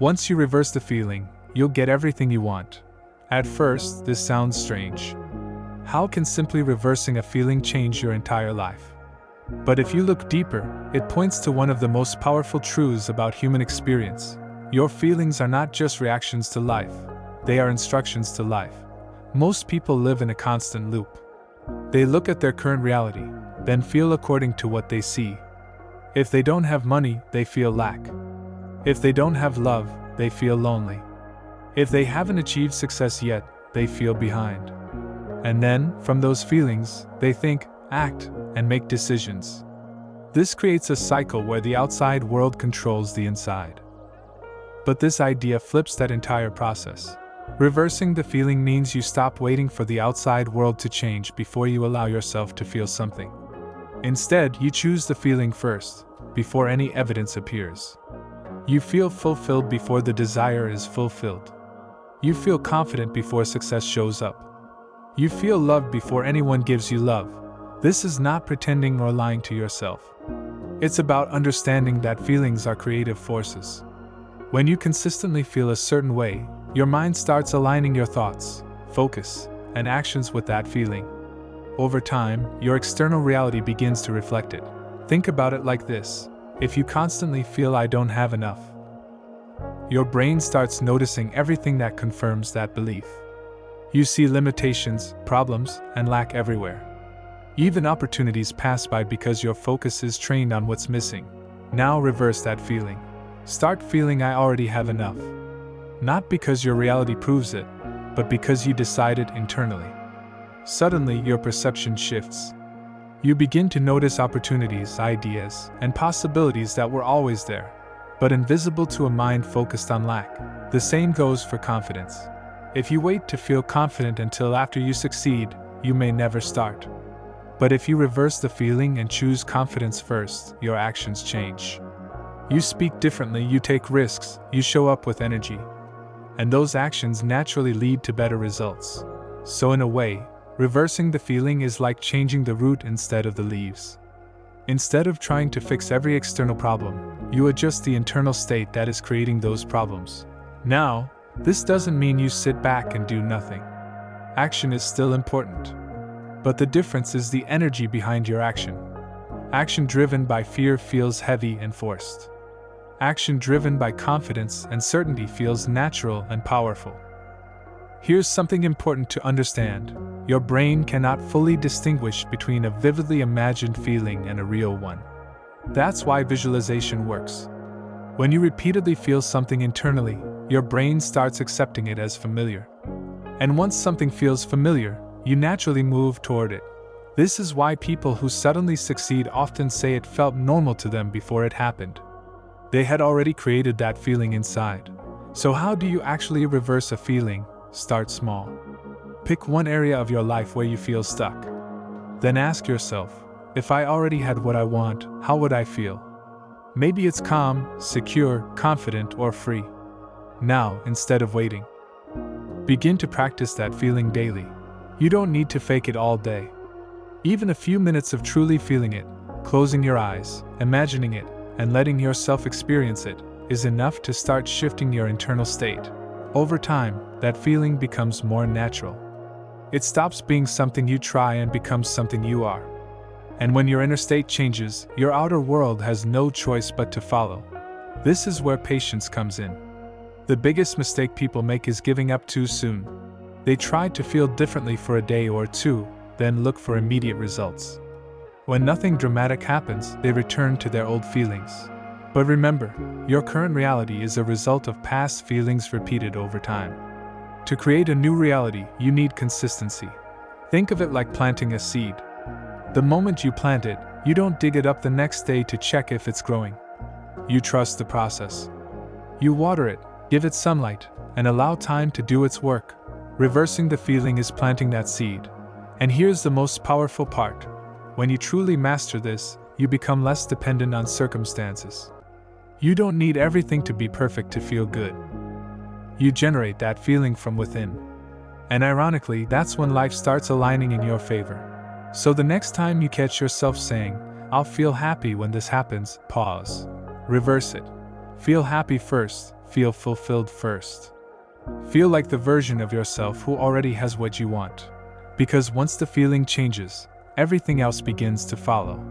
Once you reverse the feeling, you'll get everything you want. At first, this sounds strange. How can simply reversing a feeling change your entire life? But if you look deeper, it points to one of the most powerful truths about human experience. Your feelings are not just reactions to life, they are instructions to life. Most people live in a constant loop. They look at their current reality, then feel according to what they see. If they don't have money, they feel lack. If they don't have love, they feel lonely. If they haven't achieved success yet, they feel behind. And then, from those feelings, they think, act, and make decisions. This creates a cycle where the outside world controls the inside. But this idea flips that entire process. Reversing the feeling means you stop waiting for the outside world to change before you allow yourself to feel something. Instead, you choose the feeling first, before any evidence appears. You feel fulfilled before the desire is fulfilled. You feel confident before success shows up. You feel loved before anyone gives you love. This is not pretending or lying to yourself. It's about understanding that feelings are creative forces. When you consistently feel a certain way, your mind starts aligning your thoughts, focus, and actions with that feeling. Over time, your external reality begins to reflect it. Think about it like this. If you constantly feel I don't have enough, your brain starts noticing everything that confirms that belief. You see limitations, problems, and lack everywhere. Even opportunities pass by because your focus is trained on what's missing. Now reverse that feeling. Start feeling I already have enough. Not because your reality proves it, but because you decided internally. Suddenly, your perception shifts. You begin to notice opportunities, ideas, and possibilities that were always there, but invisible to a mind focused on lack. The same goes for confidence. If you wait to feel confident until after you succeed, you may never start. But if you reverse the feeling and choose confidence first, your actions change. You speak differently, you take risks, you show up with energy. And those actions naturally lead to better results. So in a way, reversing the feeling is like changing the root instead of the leaves. Instead of trying to fix every external problem, you adjust the internal state that is creating those problems. Now, this doesn't mean you sit back and do nothing. Action is still important. But the difference is the energy behind your action. Action driven by fear feels heavy and forced. Action driven by confidence and certainty feels natural and powerful. Here's something important to understand. Your brain cannot fully distinguish between a vividly imagined feeling and a real one. That's why visualization works. When you repeatedly feel something internally, your brain starts accepting it as familiar. And once something feels familiar, you naturally move toward it. This is why people who suddenly succeed often say it felt normal to them before it happened. They had already created that feeling inside. So how do you actually reverse a feeling? Start small. Pick one area of your life where you feel stuck. Then ask yourself, if I already had what I want, how would I feel? Maybe it's calm, secure, confident, or free. Now, instead of waiting, begin to practice that feeling daily. You don't need to fake it all day. Even a few minutes of truly feeling it, closing your eyes, imagining it, and letting yourself experience it, is enough to start shifting your internal state. Over time, that feeling becomes more natural. It stops being something you try and becomes something you are. And when your inner state changes, your outer world has no choice but to follow. This is where patience comes in. The biggest mistake people make is giving up too soon. They try to feel differently for a day or two, then look for immediate results. When nothing dramatic happens, they return to their old feelings. But remember, your current reality is a result of past feelings repeated over time. To create a new reality, you need consistency. Think of it like planting a seed. The moment you plant it, you don't dig it up the next day to check if it's growing. You trust the process. You water it, give it sunlight, and allow time to do its work. Reversing the feeling is planting that seed. And here's the most powerful part. When you truly master this, you become less dependent on circumstances. You don't need everything to be perfect to feel good. You generate that feeling from within. And ironically, that's when life starts aligning in your favor. So the next time you catch yourself saying, "I'll feel happy when this happens," pause. Reverse it. Feel happy first, feel fulfilled first. Feel like the version of yourself who already has what you want. Because once the feeling changes, everything else begins to follow.